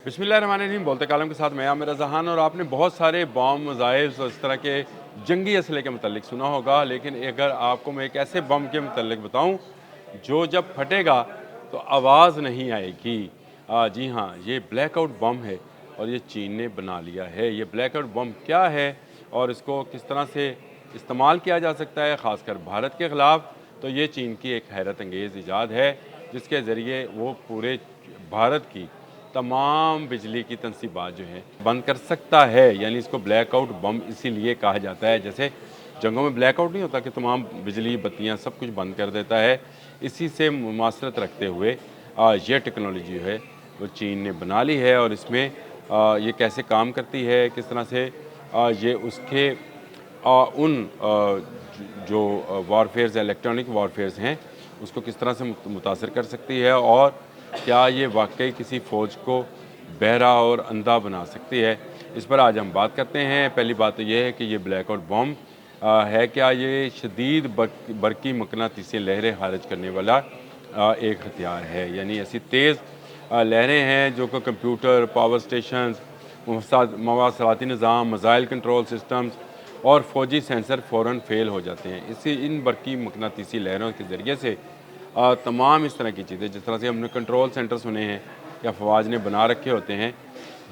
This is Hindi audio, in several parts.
बिस्मिल्लाहिर्रहमानिर्रहीम। बोलते कालम के साथ मैं आमिर रज़ान। और आपने बहुत सारे बम, मिसाइल्स और इस तरह के जंगी असले के मतलब सुना होगा, लेकिन अगर आपको मैं एक ऐसे बम के मतलब बताऊं जो जब फटेगा तो आवाज़ नहीं आएगी। जी हाँ, ये ब्लैकआउट बम है और ये चीन ने बना लिया है। ये ब्लैकआउट बम क्या है और इसको किस तरह से इस्तेमाल किया जा सकता है ख़ासकर भारत के ख़िलाफ़, तो ये चीन की एक हैरत अंगेज़ ईजाद है जिसके ज़रिए वो पूरे भारत की तमाम बिजली की तनसीबात जो हैं बंद कर सकता है। यानी इसको ब्लैकआउट बम इसीलिए कहा जाता है। जैसे जंगों में ब्लैकआउट नहीं होता कि तमाम बिजली बत्तियां सब कुछ बंद कर देता है, इसी से मुमासरत रखते हुए ये टेक्नोलॉजी जो है वो चीन ने बना ली है। और इसमें ये कैसे काम करती है, किस तरह से ये उसके उन जो वॉरफेयर्स इलेक्ट्रॉनिक वॉरफेयर्स हैं उसको किस तरह से मुतासर कर सकती है और क्या ये वाकई किसी फ़ौज को बहरा और अंधा बना सकती है, इस पर आज हम बात करते हैं। पहली बात तो ये है कि ये ब्लैकआउट बम है क्या? ये शदीद बरकी मकनातीसी लहरें खारिज करने वाला एक हथियार है। यानी ऐसी तेज़ लहरें हैं जो कि कंप्यूटर, पावर स्टेशंस, मवासलाती निज़ाम, मिसाइल कंट्रोल सिस्टम्स और फ़ौजी सेंसर फ़ौरन फ़ेल हो जाते हैं। इसी इन बरकी मकनातीसी लहरों के ज़रिए से तमाम इस तरह की चीज़ें, जिस तरह से हमने कंट्रोल सेंटर सुने हैं या फ़वाज ने बना रखे होते हैं,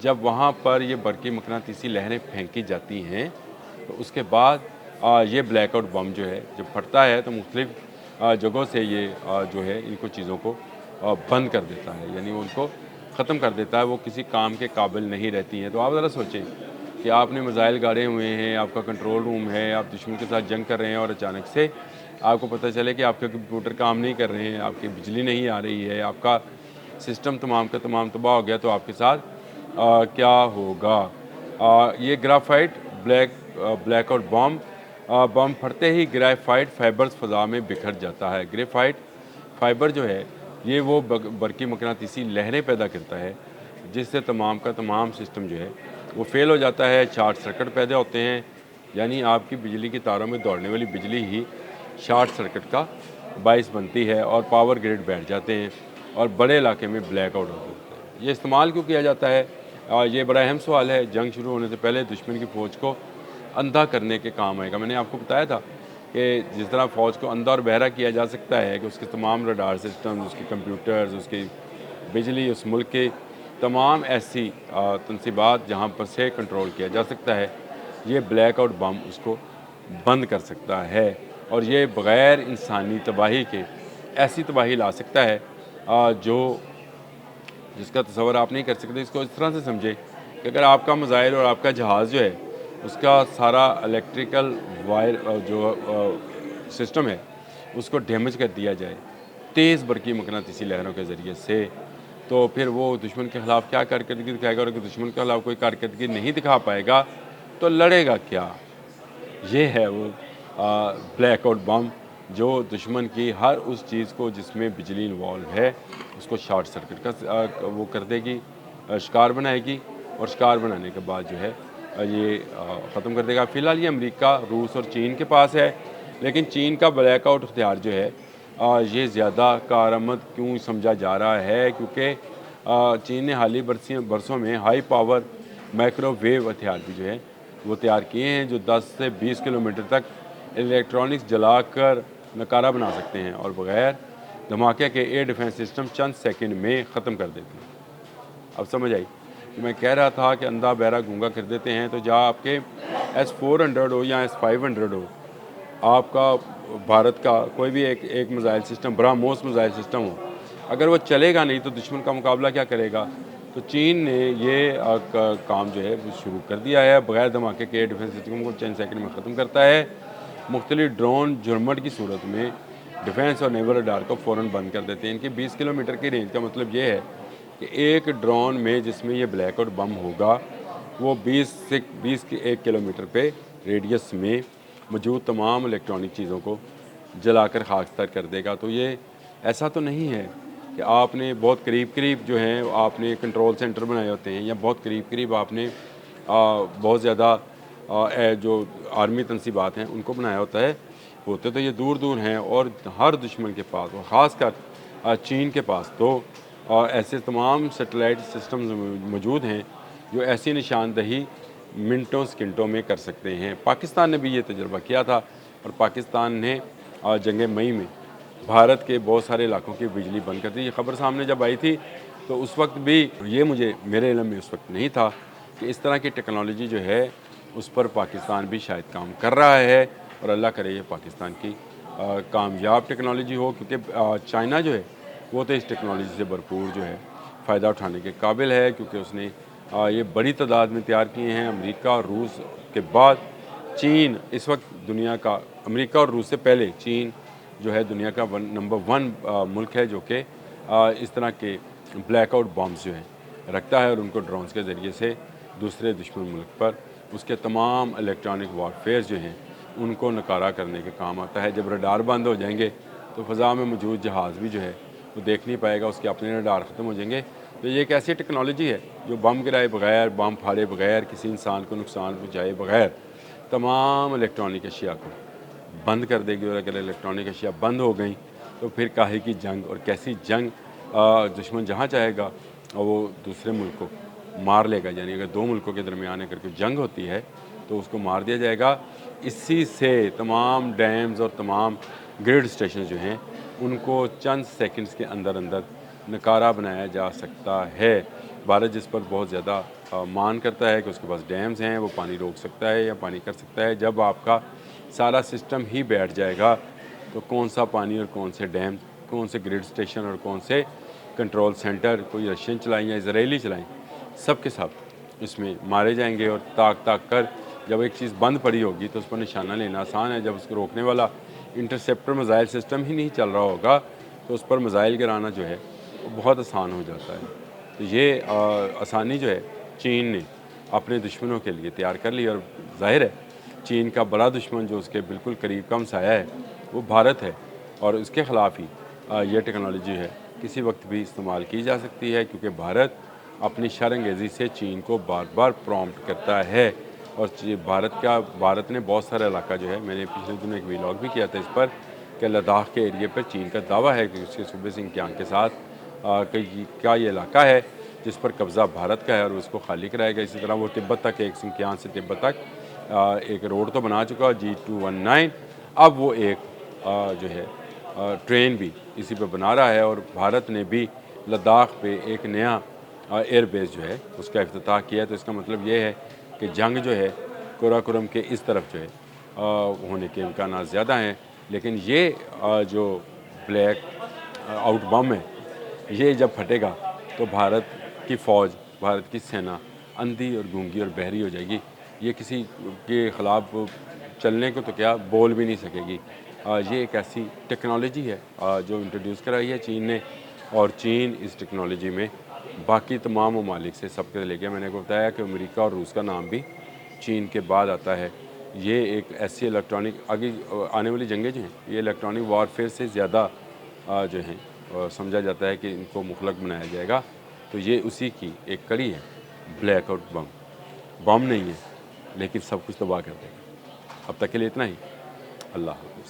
जब वहाँ पर ये बरकी मकनातीसी लहरें फेंकी जाती हैं तो उसके बाद ये ब्लैकआउट बम जो है जब फटता है तो मुख्तलिफ़ जगहों से ये जो है इनको चीज़ों को बंद कर देता है, यानी उनको ख़त्म कर देता है, वो किसी काम के काबिल नहीं रहती हैं। तो आप ज़रा सोचें कि आपने मिसाइल गाड़े हुए हैं, आपका कंट्रोल रूम है, आप दुश्मन के साथ जंग कर रहे हैं और अचानक से आपको पता चले कि आपके कंप्यूटर काम नहीं कर रहे हैं, आपकी बिजली नहीं आ रही है, आपका सिस्टम तमाम का तमाम तबाह हो गया, तो आपके साथ क्या होगा? ये ग्राफाइट ब्लैकआउट बम फटते ही ग्रेफाइट फाइबर्स फ़ज़ा में बिखर जाता है। ग्रेफाइट फाइबर जो है ये वो बरकी मकनातीसी लहरें पैदा करता है जिससे तमाम का तमाम सिस्टम जो है वो फ़ेल हो जाता है, शॉर्ट सर्किट पैदा होते हैं। यानी आपकी बिजली की तारों में दौड़ने वाली बिजली ही शॉर्ट सर्किट का बाइस बनती है और पावर ग्रिड बैठ जाते हैं और बड़े इलाके में ब्लैकआउट हो जाता है। ये इस्तेमाल क्यों किया जाता है? ये बड़ा अहम सवाल है। जंग शुरू होने से पहले दुश्मन की फ़ौज को अंधा करने के काम आएगा। मैंने आपको बताया था कि जिस तरह फ़ौज को अंधा और बहरा किया जा सकता है कि उसके तमाम रडार सिस्टम, उसके कंप्यूटर्स, उसकी बिजली, उस मुल्क की तमाम ऐसी तनसीबात जहाँ पर से कंट्रोल किया जा सकता है, ये ब्लैकआउट बम उसको बंद कर सकता है। और ये बग़ैर इंसानी तबाही के ऐसी तबाही ला सकता है जो जिसका तसव्वुर आप नहीं कर सकते। इसको इस तरह से समझें कि अगर आपका मिसाइल और आपका जहाज़ जो है उसका सारा इलेक्ट्रिकल वायर सिस्टम है उसको डैमेज कर दिया जाए तेज़ बरकी मकनातीसी लहरों के ज़रिए से, तो फिर वो दुश्मन के ख़िलाफ़ क्या कारकर्दगी दिखाएगा? और अगर दुश्मन के ख़िलाफ़ कोई कारकर्दगी नहीं दिखा पाएगा तो लड़ेगा क्या? ये है वो ब्लैकआउट बम जो दुश्मन की हर उस चीज़ को जिसमें बिजली इन्वॉल्व है उसको शॉर्ट सर्किट का वो कर देगी, शिकार बनाएगी और शिकार बनाने के बाद जो है ये ख़त्म कर देगा। फ़िलहाल ये अमेरिका, रूस और चीन के पास है, लेकिन चीन का ब्लैकआउट हथियार जो है ये ज़्यादा कारआमद क्यों समझा जा रहा है? क्योंकि चीन ने हाल ही बरसों में हाई पावर माइक्रोवेव हथियार भी जो है वो तैयार किए हैं जो 10 से 20 किलोमीटर तक इलेक्ट्रॉनिक्स जलाकर नकारा बना सकते हैं और बग़ैर धमाके के एयर डिफेंस सिस्टम चंद सेकंड में ख़त्म कर देते हैं। अब समझ आई कि मैं कह रहा था कि अंधा बहरा गूंगा कर देते हैं। तो जहाँ आपके S-400 हो या S-500 हो, आपका भारत का कोई भी एक missile system, BrahMos missile system हो, अगर वो चलेगा नहीं तो दुश्मन का मुकाबला क्या करेगा? तो चीन ने ये काम जो है वो शुरू कर दिया है। बग़ैर धमाके के एयर डिफेंस सिस्टम को चंद सेकंड में ख़त्म करता है। मुख्तलिफ ड्रोन झुरमट की सूरत में डिफेंस और नेवल रडार को फ़ौरन बंद कर देते हैं। इनकी 20 किलोमीटर की रेंज का मतलब ये है कि एक ड्रोन में जिसमें ये ब्लैकआउट बम होगा वो 20 के 1 किलोमीटर पे रेडियस में मौजूद तमाम इलेक्ट्रॉनिक चीज़ों को जलाकर खाकसार कर देगा। तो ये ऐसा तो नहीं है कि आपने बहुत करीब जो हैं आपने कंट्रोल सेंटर बनाए होते हैं या बहुत करीब आपने बहुत ज़्यादा जो आर्मी तनसीबात हैं उनको बनाया होता है। होते तो ये दूर हैं और हर दुश्मन के पास और ख़ासकर चीन के पास तो और ऐसे तमाम सैटेलाइट सिस्टम्स मौजूद हैं जो ऐसी निशानदही मिनटों सेकंडों में कर सकते हैं। पाकिस्तान ने भी ये तजुर्बा किया था और पाकिस्तान ने जंग मई में भारत के बहुत सारे इलाकों की बिजली बंद कर दी। ये ख़बर सामने जब आई थी तो उस वक्त भी ये मेरे इल्म में उस वक्त नहीं था कि इस तरह की टेक्नोलॉजी जो है उस पर पाकिस्तान भी शायद काम कर रहा है, और अल्लाह करे ये पाकिस्तान की कामयाब टेक्नोलॉजी हो, क्योंकि चाइना जो है वो तो इस टेक्नोलॉजी से भरपूर जो है फ़ायदा उठाने के काबिल है, क्योंकि उसने ये बड़ी तादाद में तैयार किए हैं। अमेरिका और रूस के बाद चीन इस वक्त दुनिया का, अमेरिका और रूस से पहले चीन जो है दुनिया का नंबर 1 मुल्क है जो कि इस तरह के ब्लैकआउट बॉम्ब्स जो हैं रखता है और उनको ड्रोन्स के ज़रिए से दूसरे दुश्मन मुल्क पर उसके तमाम इलेक्ट्रॉनिक वारफेयर जो हैं उनको नकारा करने के काम आता है। जब रडार बंद हो जाएंगे तो फ़ज़ा में मौजूद जहाज़ भी जो है वो देख नहीं पाएगा, उसके अपने रडार ख़त्म हो जाएंगे। तो ये एक ऐसी टेक्नोलॉजी है जो बम गिराए बगैर, बम फाड़े बगैर, किसी इंसान को नुकसान पहुँचाए बगैर तमाम इलेक्ट्रॉनिक अशिया को बंद कर देगी। और अगर इलेक्ट्रॉनिक अशिया बंद हो गई तो फिर काहे की जंग और कैसी जंग, दुश्मन जहाँ चाहेगा वो दूसरे मुल्क को मार लेगा। यानी अगर दो मुल्कों के दरमियान अगर कोई जंग होती है तो उसको मार दिया जाएगा। इसी से तमाम डैम्स और तमाम ग्रिड स्टेशन जो हैं उनको चंद सेकंड्स के अंदर अंदर नकारा बनाया जा सकता है। भारत जिस पर बहुत ज़्यादा मान करता है कि उसके पास डैम्स हैं, वो पानी रोक सकता है या पानी कर सकता है। जब आपका सारा सिस्टम ही बैठ जाएगा तो कौन सा पानी और कौन से डैम, कौन से ग्रिड स्टेशन और कौन से कंट्रोल सेंटर, कोई रशियन चलाएं या इजरायली चलाएं, सब के सब इसमें मारे जाएंगे। और ताक ताक कर जब एक चीज़ बंद पड़ी होगी तो उस पर निशाना लेना आसान है। जब उसको रोकने वाला इंटरसेप्टर मिसाइल सिस्टम ही नहीं चल रहा होगा तो उस पर मिसाइल गिराना जो है वो बहुत आसान हो जाता है। तो ये आसानी जो है चीन ने अपने दुश्मनों के लिए तैयार कर ली। और जाहिर है चीन का बड़ा दुश्मन जो उसके बिल्कुल करीब का हमसाया है वो भारत है, और इसके ख़िलाफ़ ही ये टेक्नोलॉजी है किसी वक्त भी इस्तेमाल की जा सकती है, क्योंकि भारत अपनी शरअंगेज़ी से चीन को बार बार प्रॉम्प्ट करता है। और भारत ने बहुत सारा इलाका जो है, मैंने पिछले दिनों एक व्लॉग भी किया था इस पर, कि लद्दाख के एरिए पर चीन का दावा है कि उसके सूबे सिंकियांग के साथ का ये इलाका है जिस पर कब्ज़ा भारत का है और उसको खाली कराएगा। इसी तरह वो तिब्बत तक, एक सिंकियांग से तिब्बत तक एक रोड तो बना चुका G219, अब वो एक जो है ट्रेन भी इसी पे बना रहा है। और भारत ने भी लद्दाख पे एक नया एयरबेस जो है उसका इफ्तिताह किया है। तो इसका मतलब ये है कि जंग जो है कुराकुरम के इस तरफ जो है होने के इम्कान ज़्यादा हैं। लेकिन ये जो ब्लैक आउट बम है ये जब फटेगा तो भारत की फ़ौज, भारत की सेना अंधी और गूंगी और बहरी हो जाएगी। ये किसी के ख़िलाफ़ चलने को तो क्या बोल भी नहीं सकेगी। ये एक ऐसी टेक्नोलॉजी है जो इंट्रोड्यूस कराई है चीन ने, और चीन इस टेक्नोलॉजी में बाकी तमाम ममालिक से सबके लेके, मैंने को बताया कि अमेरिका और रूस का नाम भी चीन के बाद आता है। ये एक ऐसी इलेक्ट्रॉनिक आगे आने वाली जंगें जो हैं ये इलेक्ट्रॉनिक वारफेयर से ज़्यादा जो हैं समझा जाता है कि इनको मुखलक बनाया जाएगा। तो ये उसी की एक कड़ी है। ब्लैकआउट बम नहीं है लेकिन सब कुछ तबाह कर देगा। अब तक के लिए इतना ही। अल्लाह हाफ़िज़।